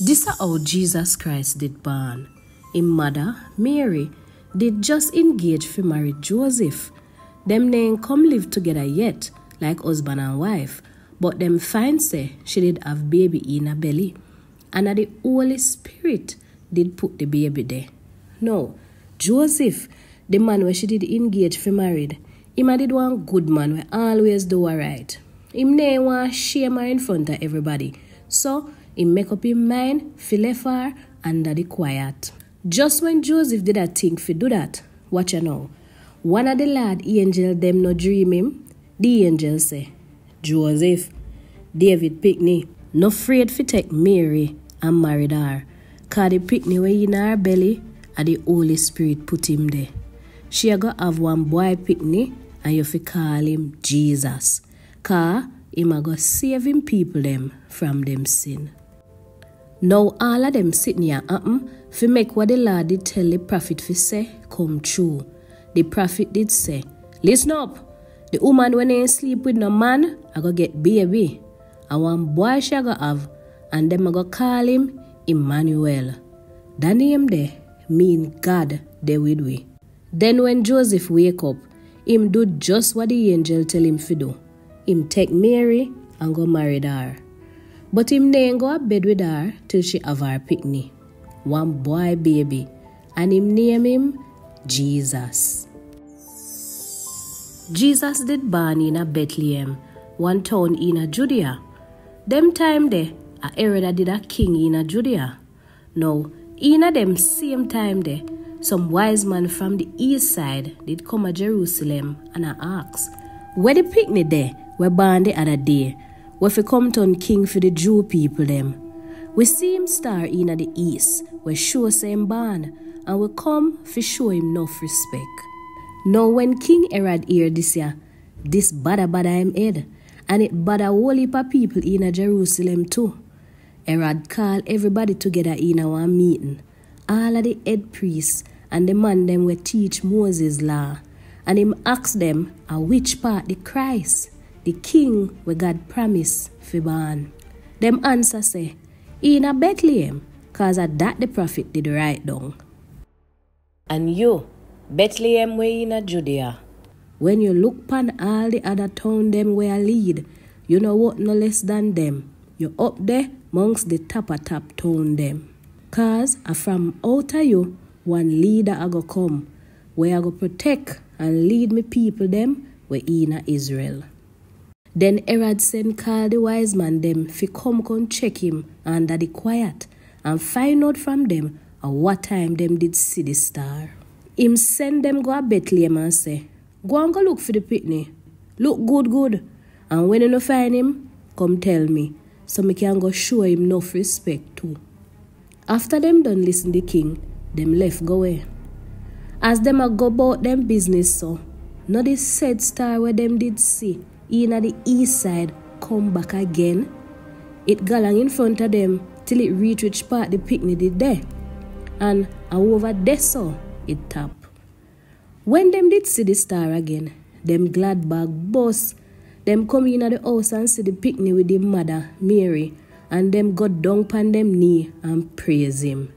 This is how Jesus Christ did born. His mother, Mary, did just engage for marry Joseph. Them ain't come live together yet, like husband and wife, but them find say she did have baby in her belly. And the Holy Spirit did put the baby there. No, Joseph, the man where she did engage for married, him did one good man where always do her right. Him never want shame her in front of everybody. So, he make up his mind, feel left her under the quiet. Just when Joseph did a think for do that, watch you now. One of the lad angel them no dream him. The angel say, Joseph, David pickney, no afraid fi take Mary and married her. Cause the pickney way in her belly and the Holy Spirit put him there. She a go have one boy pickney and you fi call him Jesus. Cause him a go save him people them from them sin. Now all of them sitting here happen fi make what the Lord did tell the prophet fi say come true. The prophet did say, listen up, the woman when ain't sleep with no man, I go get baby. And one boy she go have, and them I go call him Emmanuel. That name there mean God there with we. Then when Joseph wake up, him do just what the angel tell him to do. Him take Mary and go marry her. But him ain't go to bed with her till she have her pickney. One boy baby. And him name him Jesus. Jesus did born in a Bethlehem, one town in a Judea. Them time there, a Herod did a king in a Judea. Now, in a them same time there, some wise man from the east side did come to Jerusalem and I asked, where the picnic there were born the other day, where fi come turn king for the Jew people them. We see him star in the east, where show say him born, and we come fi show him enough respect. Now when King Herod hear this year, this bada him head, and it bada whole heap of people in a Jerusalem too. Herod call everybody together in our meeting, all of the head priests and the man them we teach Moses law, and him ask them a which part the Christ, the king we God promise fi born. Them answer say, in a Bethlehem, cause of that the prophet did write down. And you, Bethlehem way in a Judea, when you look pan all the other town them where lead, you know what no less than them. You up there amongst the top town them. Cause from out of you, one leader a go come, where I go protect and lead me people them where in a Israel. Then Herod send call the wise man them fi come check him under the quiet and find out from them at what time them did see the star. Him send them go to Bethlehem and say, go and go look for the pitney. Look good. And when you no find him, come tell me, so me can go show him enough respect too. After them done listen the king, them left go away. As them a go about them business so, not the said star where them did see, in at the east side, come back again. It galang in front of them till it reach which part the picnic did there. And over there so, it tap. When them did see the star again, them glad bag boss. Them come in at the house and see the picnic with the mother, Mary, and them got down upon them knee and praise him.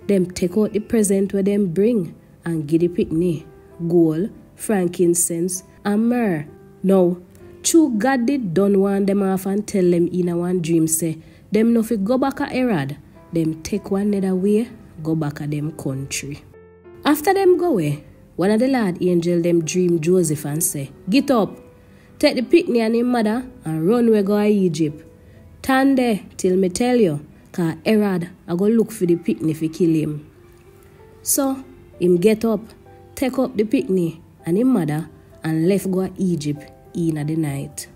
Them take out the present where them bring and give the picnic gold, frankincense, and myrrh. Now, true God did done one them off and tell them in a one dream say, them no fi go back at Herod, them take one another way, go back at them country. After them go away, one of the lad angel them dream Joseph and say, get up, take the picnic and his mother and run we go to Egypt. Stand there till me tell you, cause Herod I go look for the picnic fi kill him. So, him get up, take up the picnic and his mother and left go to Egypt in the night.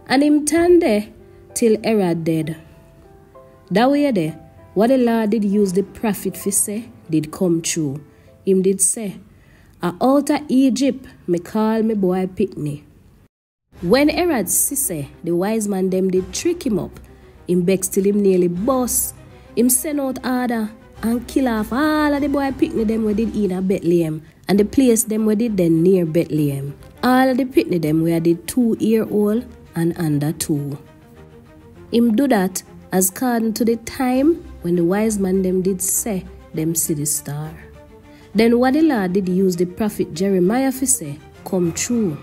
And him stand there till Herod dead. That way there, what the Lord did use the prophet fi say did come true. Him did say, out of Egypt me call me boy picnic. When Herod see say the wise man them did trick him up, him begs till him nearly bust. Him send out order and kill off all of the boy picnic them we did in a Bethlehem and the place them we did then near Bethlehem. All of the picnic them we did 2 years old and under 2. Him do that as according to the time when the wise man them did say them see the star. Then what the Lord did use the prophet Jeremiah for say come true.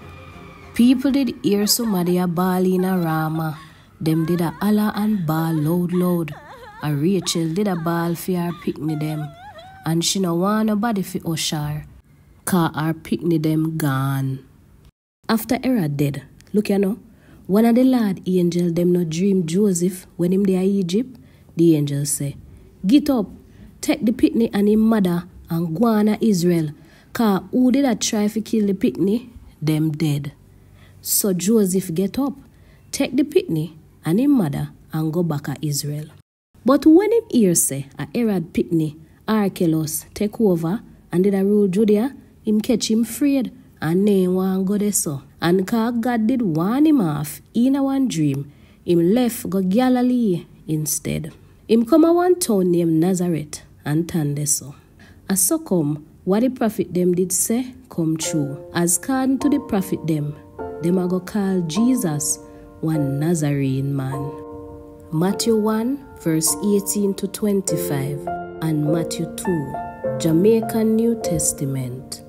People did hear somebody a bawl in a Rama. Them did a holler and bawl loud. A Rachel did a bawl for her picnic them. And she no want nobody for usher, cause her picnic them gone. After Herod dead, look you know, one of the Lord angel them no dream Joseph when him there Egypt. The angel say, get up, take the picnic and him mother and go on to Israel, cause who did a try to kill the picnic, them dead. So Joseph get up, take the picnic and him mother and go back to Israel. But when him hear say a Herod picnic Archelaus take over and did a rule Judea, him catch him afraid and name one go there so. And cause God did warn him off in a one dream, him left go Galilee instead. Him come a one town named Nazareth and turn there so. As so come, what the prophet them did say come true. As according to the prophet them a go call Jesus one Nazarene man. Matthew 1 verse 18 to 25 and Matthew 2, Jamaican New Testament.